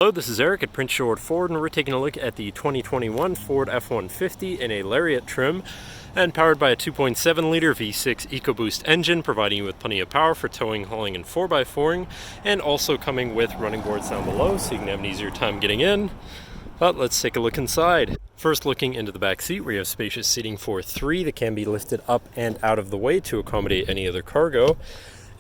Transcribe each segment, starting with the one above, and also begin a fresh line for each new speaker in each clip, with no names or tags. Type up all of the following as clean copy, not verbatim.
Hello, this is Eric at Prince George Ford, and we're taking a look at the 2021 Ford F-150 in a Lariat trim and powered by a 2.7-liter V6 EcoBoost engine, providing you with plenty of power for towing, hauling, and 4x4ing, and also coming with running boards down below so you can have an easier time getting in. But let's take a look inside. First, looking into the back seat, where you have spacious seating for three that can be lifted up and out of the way to accommodate any other cargo.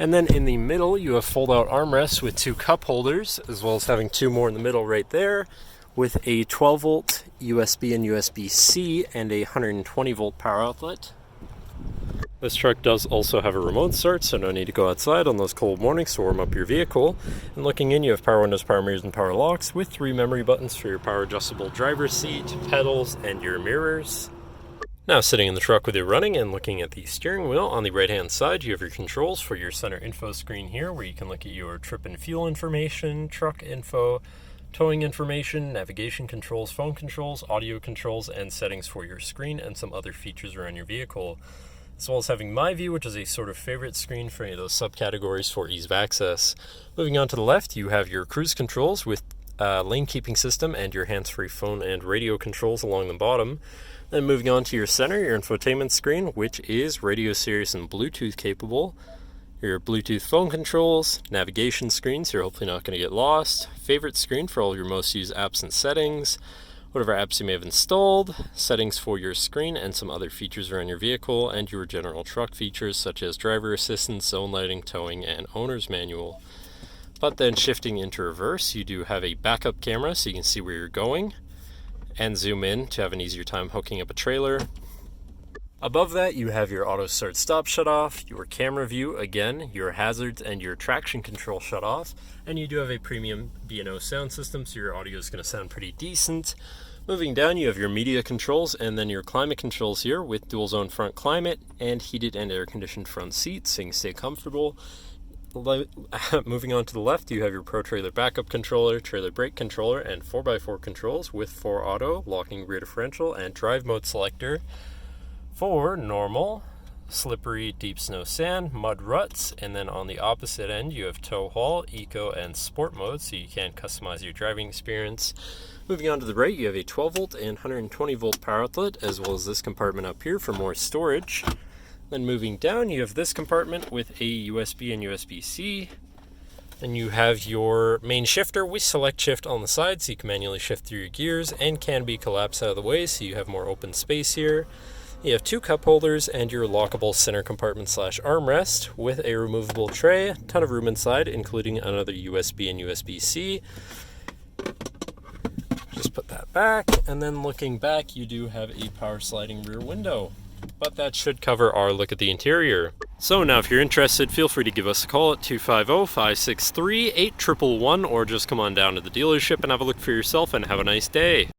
And then in the middle, you have fold-out armrests with two cup holders, as well as having two more in the middle right there, with a 12-volt USB and USB-C and a 120-volt power outlet. This truck does also have a remote start, so no need to go outside on those cold mornings to warm up your vehicle. And looking in, you have power windows, power mirrors, and power locks, with 3 memory buttons for your power adjustable driver's seat, pedals, and your mirrors. Now, sitting in the truck with you running and looking at the steering wheel, on the right-hand side, you have your controls for your center info screen here, where you can look at your trip and fuel information, truck info, towing information, navigation controls, phone controls, audio controls, and settings for your screen, and some other features around your vehicle. As well as having My View, which is a sort of favorite screen for any of those subcategories for ease of access. Moving on to the left, you have your cruise controls with lane keeping system and your hands-free phone and radio controls along the bottom. Then moving on to your center, your infotainment screen, which is radio, Sirius, and Bluetooth capable. Your Bluetooth phone controls, navigation screen, so you're hopefully not going to get lost. Favorite screen for all your most used apps and settings. Whatever apps you may have installed. Settings for your screen and some other features around your vehicle. And your general truck features such as driver assistance, zone lighting, towing, and owner's manual. But then shifting into reverse, you do have a backup camera so you can see where you're going, and zoom in to have an easier time hooking up a trailer. Above that, you have your auto start stop shut off, your camera view again, your hazards and your traction control shut off, and you do have a premium B&O sound system, so your audio is going to sound pretty decent. Moving down, you have your media controls and then your climate controls here with dual zone front climate and heated and air conditioned front seats so you can stay comfortable. Moving on to the left, you have your Pro Trailer backup controller, trailer brake controller, and 4x4 controls with 4 auto, locking rear differential, and drive mode selector for normal, slippery, deep snow, sand, mud, ruts. And then on the opposite end, you have tow haul, eco, and sport mode, so you can customize your driving experience. Moving on to the right, you have a 12-volt and 120-volt power outlet, as well as this compartment up here for more storage. Then moving down, you have this compartment with a USB and USB-C. Then you have your main shifter with select shift on the side, so you can manually shift through your gears, and can be collapsed out of the way, so you have more open space here. You have 2 cup holders and your lockable center compartment / armrest with a removable tray, ton of room inside, including another USB and USB-C. Just put that back, and then looking back, you do have a power sliding rear window. But that should cover our look at the interior. So now if you're interested, feel free to give us a call at 250-563-8111, or just come on down to the dealership and have a look for yourself, and have a nice day.